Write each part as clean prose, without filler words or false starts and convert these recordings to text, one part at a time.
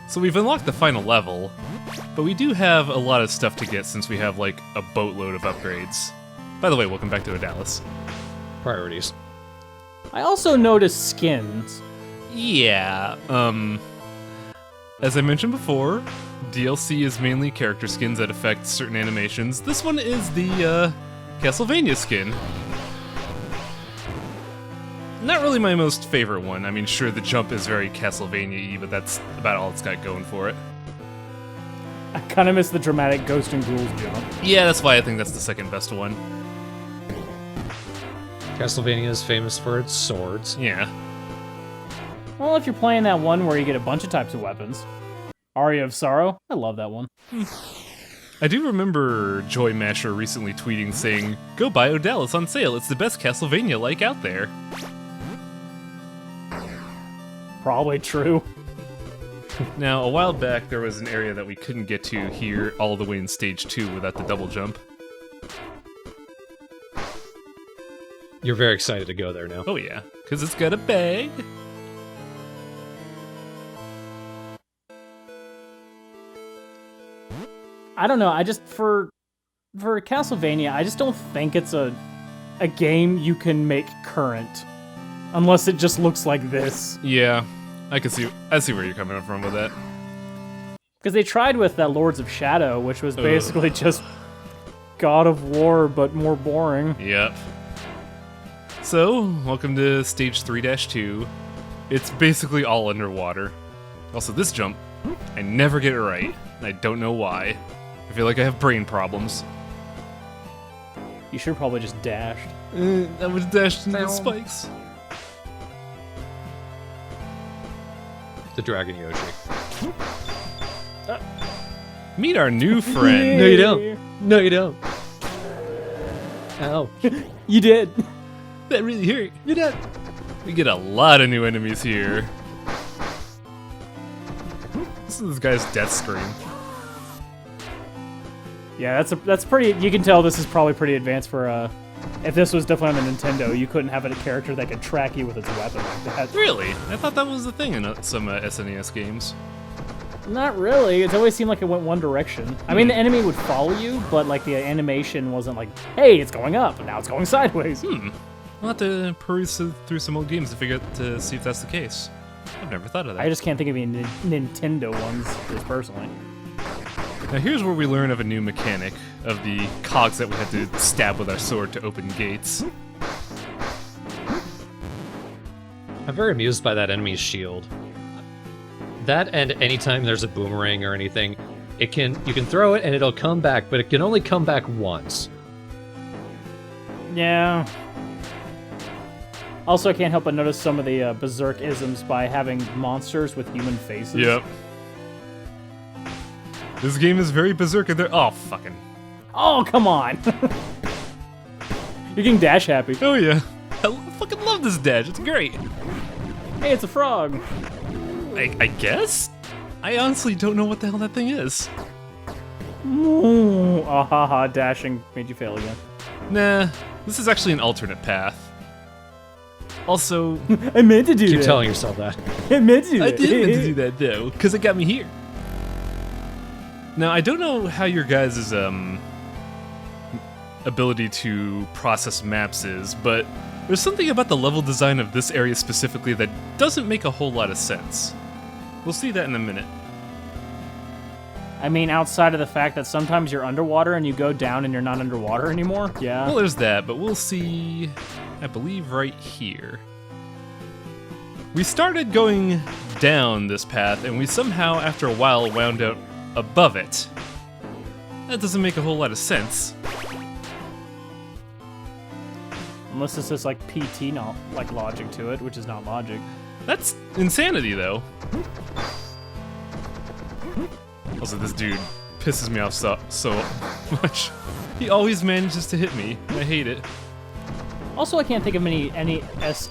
So we've unlocked the final level, but we do have a lot of stuff to get since we have like a boatload of upgrades. By the way, welcome back to Odallus. Priorities. I also noticed skins. Yeah, as I mentioned before, DLC is mainly character skins that affect certain animations. This one is the Castlevania skin. Not really my most favorite one. I mean, sure, the jump is very Castlevania-y, but that's about all it's got going for it. I kind of miss the dramatic Ghost and Ghouls jump. Yeah, that's why I think that's the second best one. Castlevania is famous for its swords. Yeah. Well, if you're playing that one where you get a bunch of types of weapons. Aria of Sorrow, I love that one. I do remember Joy Masher recently tweeting saying, "Go buy Odallus on sale, it's the best Castlevania-like out there." Probably true. Now, a while back, there was an area that we couldn't get to here all the way in Stage 2 without the double jump. You're very excited to go there now. Oh yeah, because it's got a bag. I don't know, I just, for Castlevania, I just don't think it's a game you can make current. Unless it just looks like this. Yeah, I see where you're coming from with that. Because they tried with that Lords of Shadow, which was basically just God of War, but more boring. Yep. So, welcome to Stage 3-2. It's basically all underwater. Also, this jump, I never get it right, and I don't know why. I feel like I have brain problems. You should have probably just dashed. I was dashed into the spikes. The Dragon Yoshi. Meet our new friend. No, you don't. No, you don't. Ow. You did. That really hurt. You did. We get a lot of new enemies here. This is this guy's death scream. Yeah, that's pretty. You can tell this is probably pretty advanced for if this was definitely on the Nintendo, you couldn't have a character that could track you with its weapon like that. Really? I thought that was the thing in some SNES games. Not really. It always seemed like it went one direction. I mean, the enemy would follow you, but like the animation wasn't like, hey, it's going up, and now it's going sideways. We'll have to peruse through some old games to see if that's the case. I've never thought of that. I just can't think of any Nintendo ones, just personally. Now here's where we learn of a new mechanic, of the cogs that we have to stab with our sword to open gates. I'm very amused by that enemy's shield. That, and anytime there's a boomerang or anything, you can throw it and it'll come back, but it can only come back once. Yeah. Also, I can't help but notice some of the Berserk isms by having monsters with human faces. Yep. This game is very berserk in there. Oh, fucking. Oh, come on. You're getting dash happy. Oh, yeah. I fucking love this dash. It's great. Hey, it's a frog. I guess? I honestly don't know what the hell that thing is. Ooh, ah ha ha, dashing made you fail again. Nah, this is actually an alternate path. Also, I meant to do that. Keep telling yourself that. I meant to do that. I did meant to do that though, because it got me here. Now, I don't know how your guys' ability to process maps is, but there's something about the level design of this area specifically that doesn't make a whole lot of sense. We'll see that in a minute. I mean, outside of the fact that sometimes you're underwater and you go down and you're not underwater anymore. Yeah. Well, there's that, but we'll see, I believe, right here. We started going down this path, and we somehow, after a while, wound up above it. That doesn't make a whole lot of sense. Unless it's just like PT, not like logic to it, which is not logic. That's insanity, though. Also, this dude pisses me off so much. He always manages to hit me. I hate it. Also, I can't think of any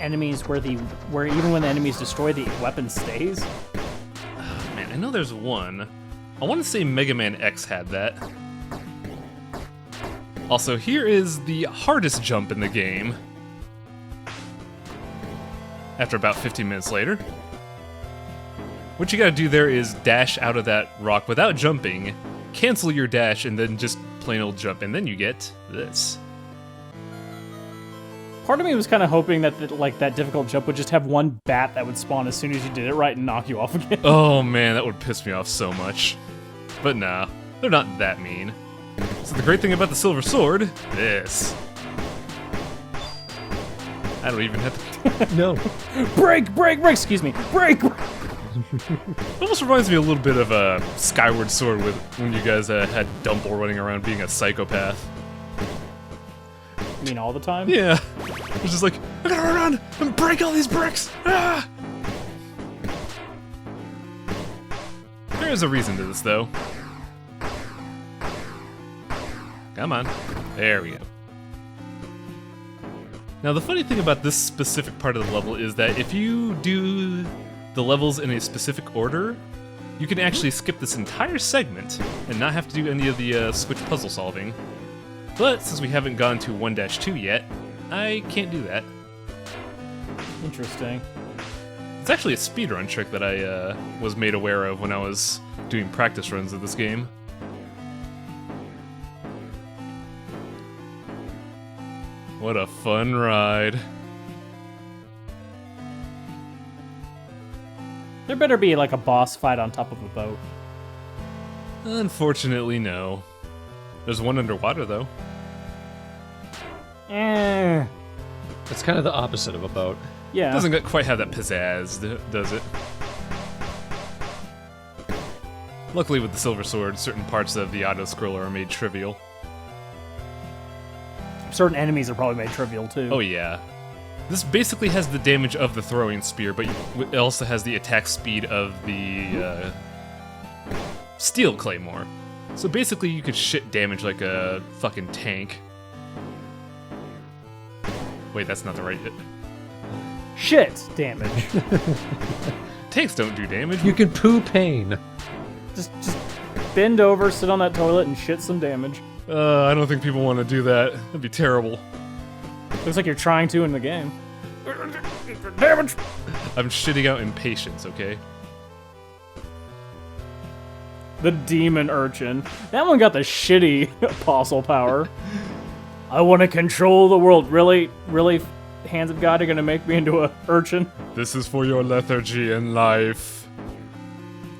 enemies where even when the enemies destroy, the weapon stays. Oh, man, I know there's one. I want to say Mega Man X had that. Also, here is the hardest jump in the game. After about 15 minutes later. What you gotta do there is dash out of that rock without jumping, cancel your dash, and then just plain old jump, and then you get this. Part of me was kind of hoping that that difficult jump would just have one bat that would spawn as soon as you did it right and knock you off again. Oh man, that would piss me off so much. But nah, they're not that mean. So the great thing about the silver sword, this. I don't even have to... No. Break! Excuse me. Break! It almost reminds me a little bit of a Skyward Sword with when you guys had Dumble running around being a psychopath. You mean all the time? Yeah. It's just like, I gotta run and break all these bricks! Ah! There is a reason to this, though. Come on. There we go. Now, the funny thing about this specific part of the level is that if you do the levels in a specific order, you can actually skip this entire segment and not have to do any of the switch puzzle solving. But since we haven't gone to 1-2 yet, I can't do that. Interesting. It's actually a speedrun trick that I was made aware of when I was doing practice runs of this game. What a fun ride. There better be like a boss fight on top of a boat. Unfortunately, no. There's one underwater, though. Eh. It's kind of the opposite of a boat. Yeah. Doesn't quite have that pizzazz, does it? Luckily, with the Silver Sword, certain parts of the auto-scroller are made trivial. Certain enemies are probably made trivial, too. Oh, yeah. This basically has the damage of the throwing spear, but it also has the attack speed of the steel claymore. So basically, you could shit damage like a fucking tank. Wait, that's not the right hit. Shit damage. Tanks don't do damage. You can poo pain. just bend over, sit on that toilet, and shit some damage. I don't think people want to do that. That'd be terrible. Looks like you're trying to in the game. Damage! I'm shitting out impatience, okay? The demon urchin. That one got the shitty apostle power. I want to control the world. Really? Really, hands of God are going to make me into a urchin? This is for your lethargy in life.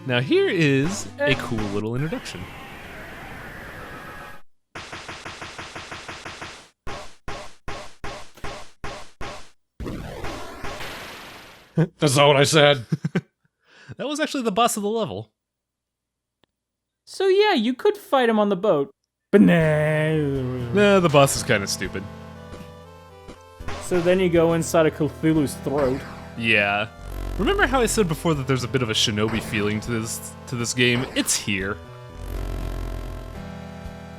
Now here is a cool little introduction. That's not what I said. That was actually the boss of the level. So yeah, you could fight him on the boat. But no. Nah, the boss is kind of stupid. So then you go inside of Cthulhu's throat. Yeah. Remember how I said before that there's a bit of a shinobi feeling to this game? It's here.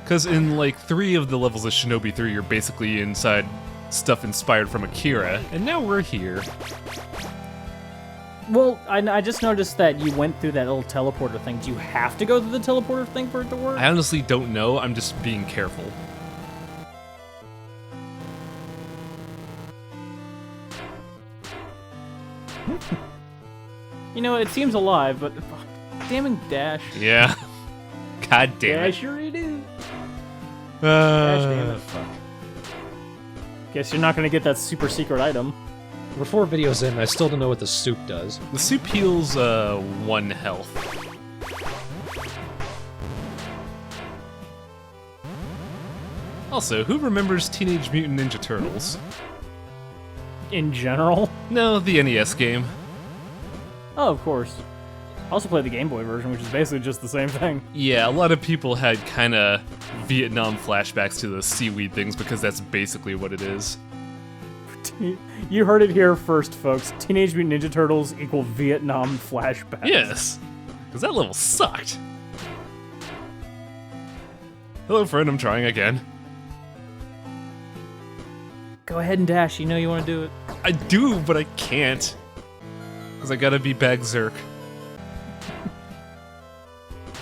Because in like 3 of the levels of Shinobi 3, you're basically inside stuff inspired from Akira, and now we're here. Well, I just noticed that you went through that little teleporter thing. Do you have to go through the teleporter thing for it to work? I honestly don't know, I'm just being careful. You know, it seems alive, but damn dash. Yeah. God damn it. Dash, you're it is. Dash, damn it. Fuck. Guess you're not gonna get that super secret item. We're 4 videos in, I still don't know what the soup does. The soup heals 1 health. Also, who remembers Teenage Mutant Ninja Turtles? In general? No, the NES game. Oh, of course. I also played the Game Boy version, which is basically just the same thing. Yeah, a lot of people had kind of Vietnam flashbacks to those seaweed things because that's basically what it is. You heard it here first, folks. Teenage Mutant Ninja Turtles equal Vietnam flashbacks. Yes, because that level sucked. Hello, friend, I'm trying again. Go ahead and dash, you know you want to do it. I do, but I can't. Because I gotta be Bagzerk.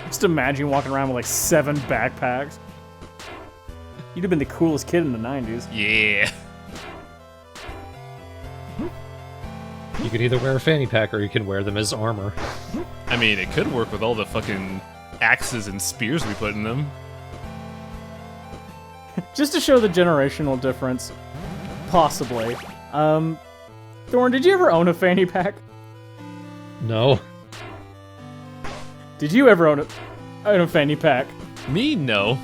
Just imagine walking around with like 7 backpacks. You'd have been the coolest kid in the 90s. Yeah. You can either wear a fanny pack or you can wear them as armor. I mean, it could work with all the fucking axes and spears we put in them. Just to show the generational difference, possibly. Thorn, did you ever own a fanny pack? No. Did you ever own a fanny pack? Me, no.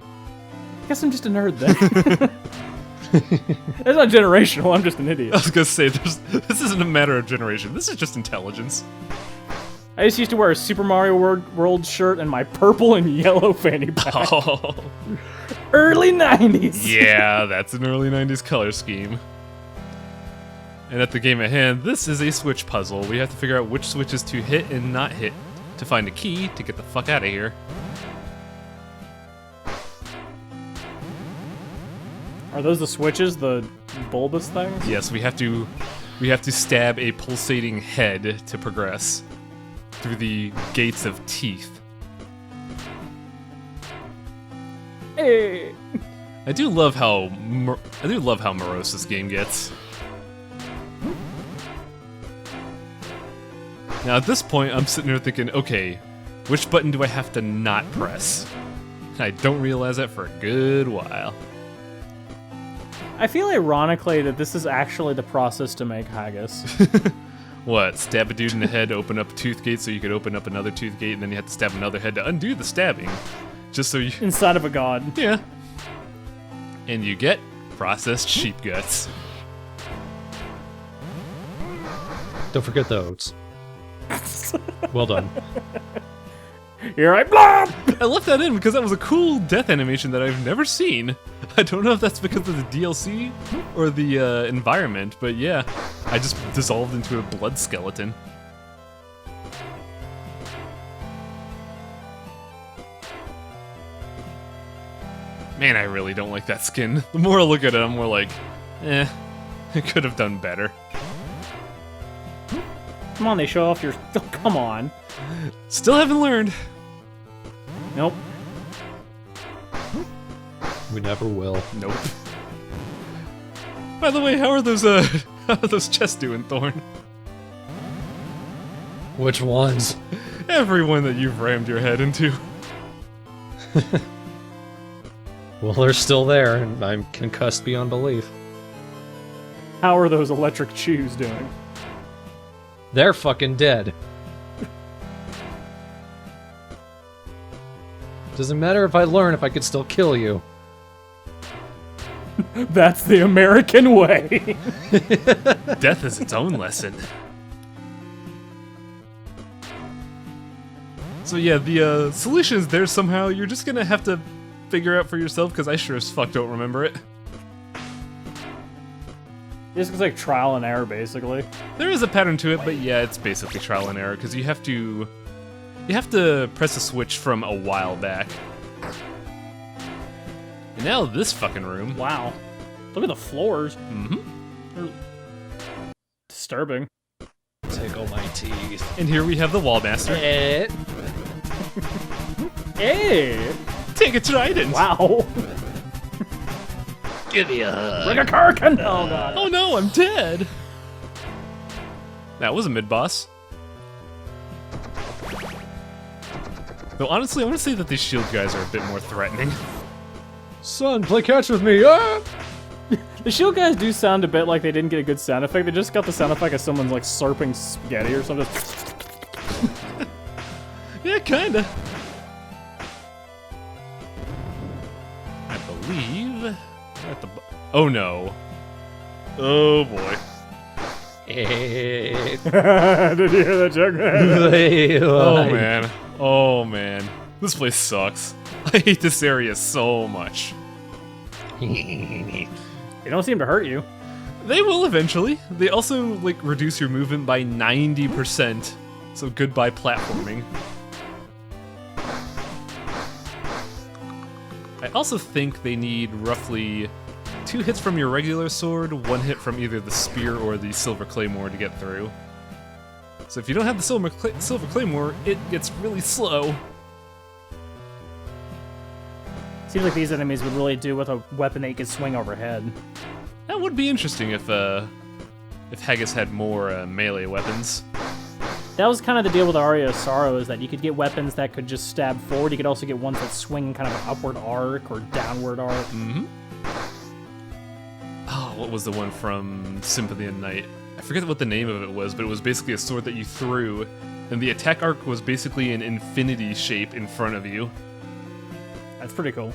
I guess I'm just a nerd then. That's not generational, I'm just an I idiot. was gonna say, this isn't a matter of generation. This is just intelligence. I just used to wear a Super Mario World shirt and my purple and yellow fanny pack. Oh. Early 90s! Yeah, that's an early 90s color scheme. And at the game at hand, this is a switch puzzle. We have to figure out which switches to hit and not hit to find a key to get the fuck out of here. Are those the switches, the bulbous things? Yes, we have to stab a pulsating head to progress through the gates of teeth. Hey! I do love how morose this game gets. Now at this point, I'm sitting there thinking, okay, which button do I have to not press? And I don't realize that for a good while. I feel ironically that this is actually the process to make haggis. What, stab a dude in the head, open up a tooth gate so you could open up another tooth gate, and then you have to stab another head to undo the stabbing. Just so you... Inside of a god. Yeah. And you get processed sheep guts. Don't forget the oats. Well done. Here I blob! I left that in because that was a cool death animation that I've never seen. I don't know if that's because of the DLC or the environment, but yeah, I just dissolved into a blood skeleton. Man, I really don't like that skin. The more I look at it, I'm more like, it could have done better. Come on, they show off your... Oh, come on. Still haven't learned. Nope. We never will. Nope. By the way, how are those chests doing, Thorn? Which ones? Everyone that you've rammed your head into. Well, they're still there, and I'm concussed beyond belief. How are those electric chews doing? They're fucking dead. Doesn't matter if I learn if I could still kill you. That's the American way. Death is its own lesson. So yeah, the solution is there somehow. You're just gonna have to figure out for yourself, because I sure as fuck don't remember it. This is like trial and error, basically. There is a pattern to it, but yeah, it's basically trial and error, because you have to press a switch from a while back. And now this fucking room. Wow. Look at the floors. Mm-hmm. They're disturbing. Tickle my teeth. And here we have the Wallmaster. Hey! Take a trident! Wow. Give me a hug. Like a Karkin! Oh god. Oh no, I'm dead! That was a mid-boss. Though honestly, I want to say that these shield guys are a bit more threatening. Son, play catch with me! Ah! The shield guys do sound a bit like they didn't get a good sound effect. They just got the sound effect of someone's like slurping spaghetti or something. Yeah, kinda. I believe we're at the oh no. Oh boy. Did you hear that joke? Oh man. Oh man. This place sucks. I hate this area so much. They don't seem to hurt you. They will eventually. They also like reduce your movement by 90%. So goodbye platforming. I also think they need roughly 2 hits from your regular sword, 1 hit from either the spear or the silver claymore to get through. So if you don't have the silver claymore, it gets really slow. Seems like these enemies would really do with a weapon that you could swing overhead. That would be interesting if Haggis had more melee weapons. That was kind of the deal with Aria of Sorrow, is that you could get weapons that could just stab forward. You could also get ones that swing in kind of an upward arc or downward arc. Mm-hmm. Oh, what was the one from Symphony of Night? I forget what the name of it was, but it was basically a sword that you threw, and the attack arc was basically an infinity shape in front of you. That's pretty cool.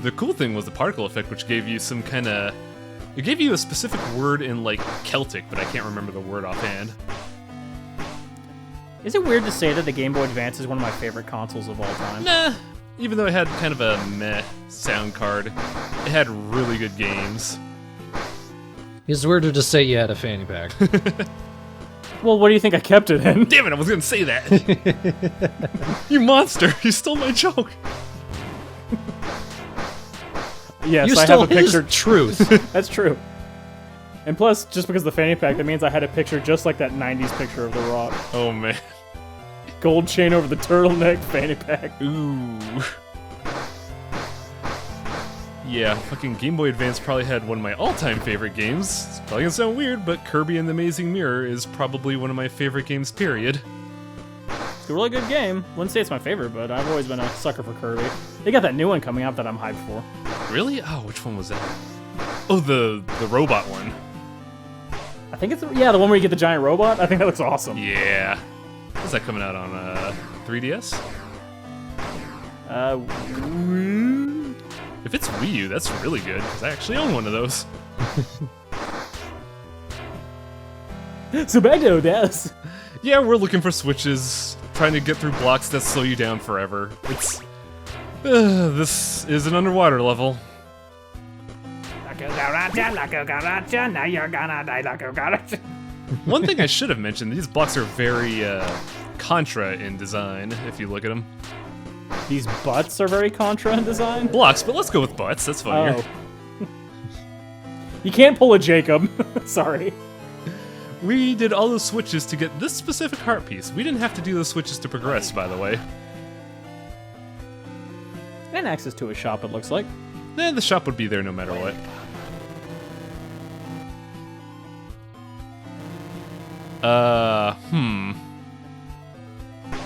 The cool thing was the particle effect, which gave you some kind of... It gave you a specific word in, like, Celtic, but I can't remember the word offhand. Is it weird to say that the Game Boy Advance is one of my favorite consoles of all time? Nah, even though it had kind of a meh sound card, it had really good games. It's weirder to say you had a fanny pack. Well, what do you think I kept it in? Damn it, I was gonna say that! You monster! You stole my joke! Yes, You I stole have a his picture. truth. That's true. And plus, just because of the fanny pack, that means I had a picture just like that 90s picture of The Rock. Oh man. Gold chain over the turtleneck, fanny pack. Ooh. Yeah, fucking Game Boy Advance probably had one of my all-time favorite games. It's probably gonna sound weird, but Kirby and the Amazing Mirror is probably one of my favorite games, period. It's a really good game. Wouldn't say it's my favorite, but I've always been a sucker for Kirby. They got that new one coming out that I'm hyped for. Really? Oh, which one was that? Oh, the robot one. I think it's, yeah, the one where you get the giant robot. I think that looks awesome. Yeah. Is that coming out on 3DS? If it's Wii U, that's really good, because I actually own one of those. Subagdo does. Yeah, we're looking for switches, trying to get through blocks that slow you down forever. It's... this is an underwater level. Now you're gonna die, One thing I should have mentioned, these blocks are very Contra in design, if you look at them. These butts are very Contra in design. Blocks, but let's go with butts, that's funnier. Oh. You can't pull a Jacob. Sorry. We did all those switches to get this specific heart piece. We didn't have to do those switches to progress, by the way. And access to a shop, it looks like. The shop would be there no matter what.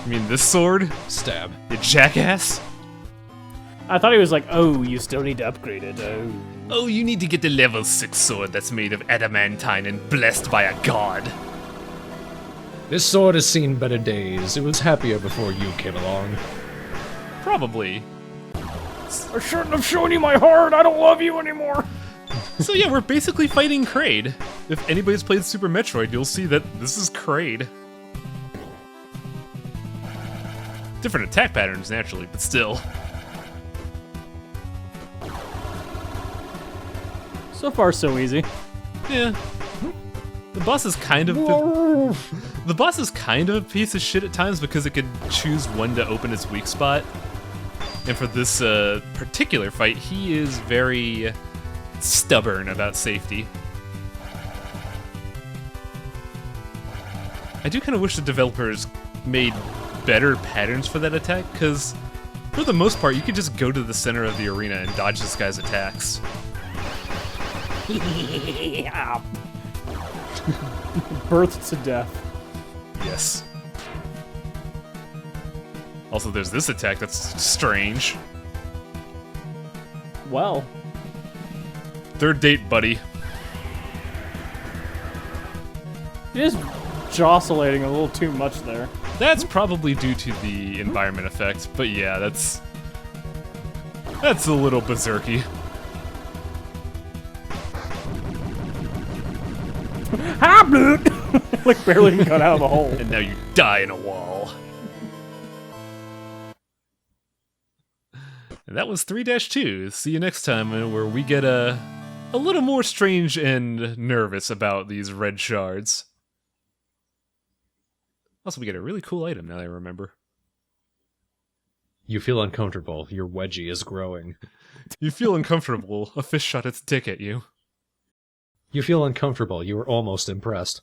You mean this sword? Stab. You jackass? I thought he was like, oh, you still need to upgrade it. Oh. Oh, you need to get the level 6 sword that's made of adamantine and blessed by a god. This sword has seen better days. It was happier before you came along. Probably. I shouldn't have shown you my heart. I don't love you anymore. So yeah, we're basically fighting Kraid. If anybody's played Super Metroid, you'll see that this is Kraid. Different attack patterns, naturally, but still. So far, so easy. Yeah. The boss is kind of... The boss is kind of a piece of shit at times because it could choose when to open its weak spot. And for this particular fight, he is very stubborn about safety. I do kind of wish the developers made better patterns for that attack, because for the most part, you could just go to the center of the arena and dodge this guy's attacks. Birth to death. Yes. Also, there's this attack that's strange. Well. Third date, buddy. It is jostulating a little too much there. That's probably due to the environment effect, but yeah, that's a little berserky. Like barely even got out of a hole. And now you die in a wall. And that was 3-2. See you next time, where we get a little more strange and nervous about these red shards. Also, we get a really cool item now that I remember. You feel uncomfortable. Your wedgie is growing. You feel uncomfortable. A fish shot its dick at you. You feel uncomfortable. You were almost impressed.